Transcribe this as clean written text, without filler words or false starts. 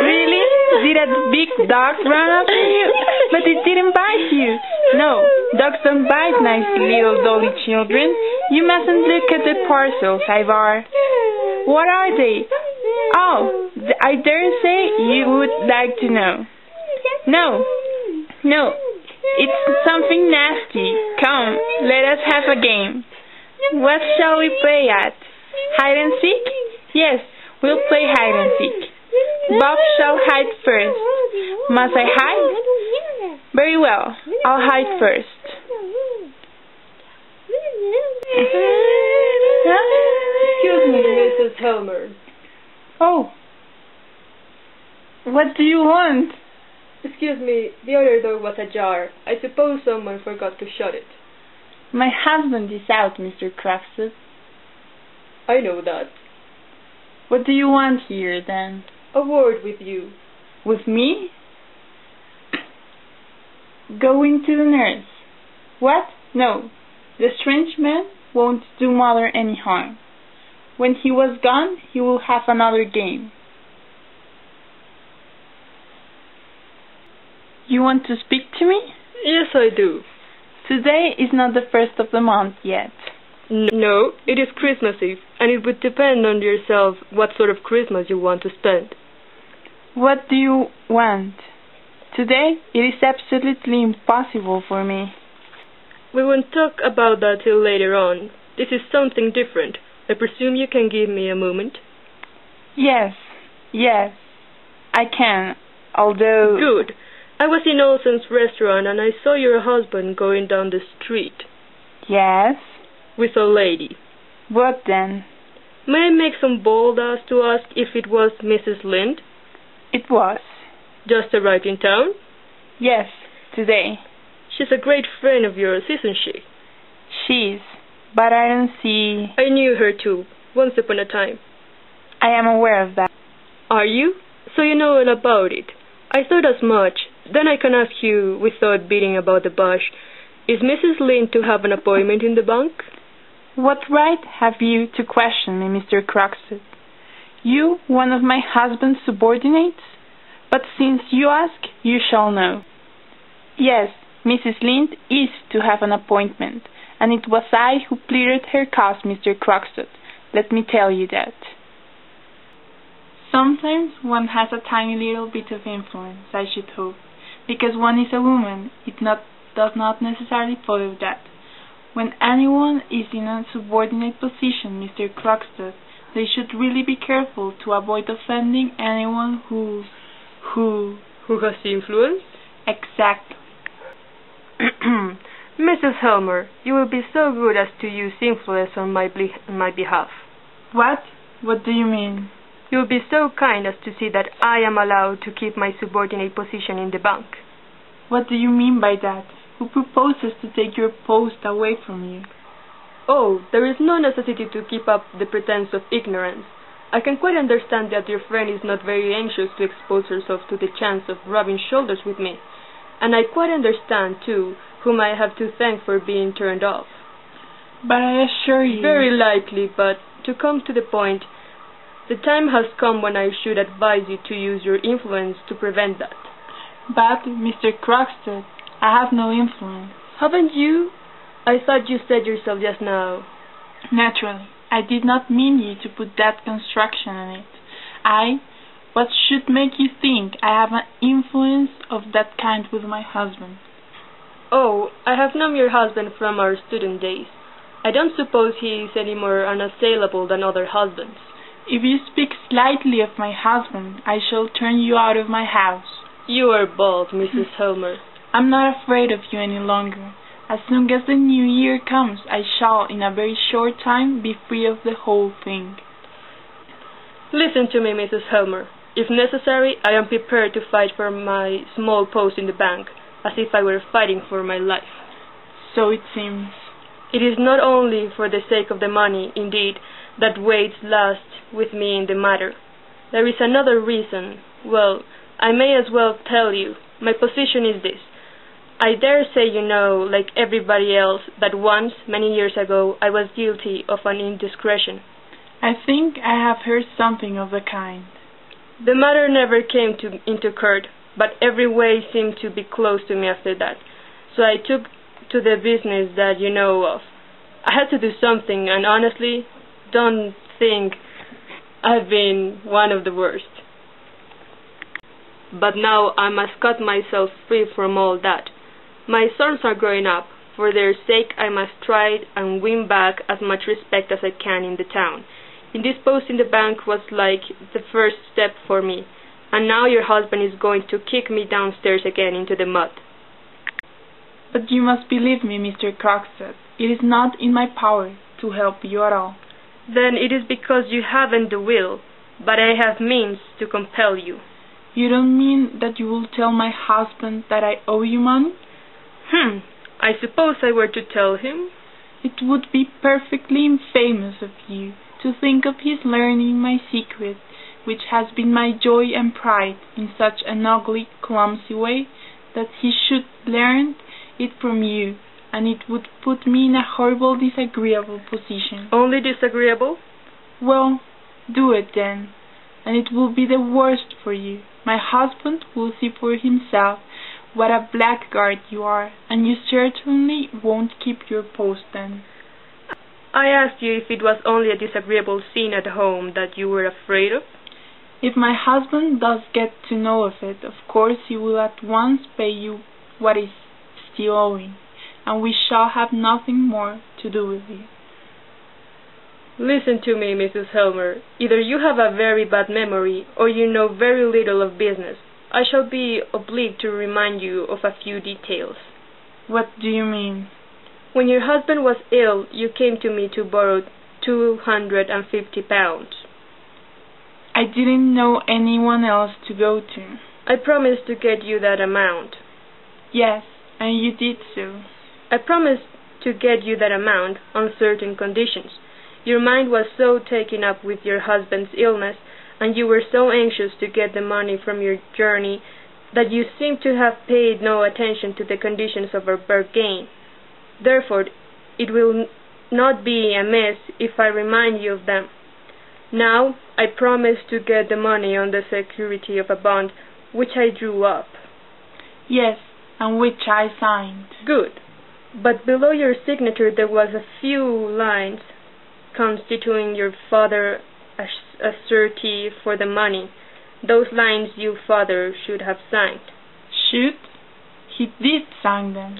Really? Did that big dog run after you? But it didn't bite you. No, dogs don't bite nice little dolly children. You mustn't look at the parcels, Ivar. What are they? Oh, I dare say you would like to know. No, it's something nasty. Come, let us have a game. What shall we play at? Hide and seek? Yes, we'll play hide and seek. Bob shall hide first. Must I hide? Very well, I'll hide first. Excuse me, Mrs. Helmer. Oh. What do you want? Excuse me, the other door was ajar. I suppose someone forgot to shut it. My husband is out, Mr. Craftswood. I know that. What do you want here, then? A word with you. With me? Going to the nurse. What? No. The strange man won't do Mother any harm. When he was gone, he will have another game. You want to speak to me? Yes, I do. Today is not the first of the month yet. No, it is Christmas Eve, and it would depend on yourself what sort of Christmas you want to spend. What do you want? Today, it is absolutely impossible for me. We won't talk about that till later on. This is something different. I presume you can give me a moment? Yes, I can, although... Good. I was in Olsen's restaurant and I saw your husband going down the street. Yes? With a lady. What then? May I make some bold as to ask if it was Mrs. Lind? It was. Just arrived in town? Yes, today. She's a great friend of yours, isn't she? She is, but I don't see... I knew her too, once upon a time. I am aware of that. Are you? So you know all about it. I thought as much. Then I can ask you, without beating about the bush, is Mrs. Lind to have an appointment in the bank? What right have you to question me, Mr. Croxton? You, one of my husband's subordinates? But since you ask, you shall know. Yes, Mrs. Lind is to have an appointment, and it was I who pleaded her cause, Mr. Croxton. Let me tell you that. Sometimes one has a tiny little bit of influence, I should hope. Because one is a woman, it does not necessarily follow that. When anyone is in a subordinate position, Mr. Croxton, they should really be careful to avoid offending anyone who has influence? Exactly. Mrs. Helmer, you will be so good as to use influence on my behalf. What? What do you mean? You will be so kind as to see that I am allowed to keep my subordinate position in the bank. What do you mean by that? Who proposes to take your post away from you? Oh, there is no necessity to keep up the pretense of ignorance. I can quite understand that your friend is not very anxious to expose herself to the chance of rubbing shoulders with me. And I quite understand, too, whom I have to thank for being turned off. But I assure you... Very likely, but to come to the point, the time has come when I should advise you to use your influence to prevent that. But, Mr. Croxton, I have no influence. Haven't you? I thought you said yourself just now. Naturally, I did not mean you to put that construction on it. What should make you think I have an influence of that kind with my husband? Oh, I have known your husband from our student days. I don't suppose he is any more unassailable than other husbands. If you speak slightly of my husband, I shall turn you out of my house. You are bold, Mrs. Helmer. I'm not afraid of you any longer. As soon as the new year comes, I shall, in a very short time, be free of the whole thing. Listen to me, Mrs. Helmer. If necessary, I am prepared to fight for my small post in the bank, as if I were fighting for my life. So it seems. It is not only for the sake of the money, indeed, that weighs last with me in the matter. There is another reason. Well, I may as well tell you. My position is this. I dare say you know, like everybody else, that once, many years ago, I was guilty of an indiscretion. I think I have heard something of the kind. The matter never came into court, but every way seemed to be closed to me after that. So I took to the business that you know of. I had to do something, and honestly, don't think I've been one of the worst. But now I must cut myself free from all that. My sons are growing up. For their sake I must try and win back as much respect as I can in the town. Indisposing the bank was like the first step for me, and now your husband is going to kick me downstairs again into the mud. But you must believe me, Mr. Crockstead. It is not in my power to help you at all. Then it is because you haven't the will, but I have means to compel you. You don't mean that you will tell my husband that I owe you money? I suppose I were to tell him. It would be perfectly infamous of you to think of his learning my secret, which has been my joy and pride, in such an ugly, clumsy way, that he should learn it from you, and it would put me in a horrible, disagreeable position. Only disagreeable? Well, do it then, and it will be the worst for you. My husband will see for himself what a blackguard you are, and you certainly won't keep your post then. I asked you if it was only a disagreeable scene at home that you were afraid of? If my husband does get to know of it, of course he will at once pay you what is still owing, and we shall have nothing more to do with you. Listen to me, Mrs. Helmer. Either you have a very bad memory, or you know very little of business. I shall be obliged to remind you of a few details. What do you mean? When your husband was ill, you came to me to borrow £250. I didn't know anyone else to go to. I promised to get you that amount. Yes, and you did so. I promised to get you that amount on certain conditions. Your mind was so taken up with your husband's illness, and you were so anxious to get the money from your journey, that you seem to have paid no attention to the conditions of our bargain. Therefore, it will not be amiss if I remind you of them. Now, I promise to get the money on the security of a bond which I drew up. Yes, and which I signed. Good. But below your signature there was a few lines constituting your father as surety for the money. Those lines you, father, should have signed. Should? He did sign them.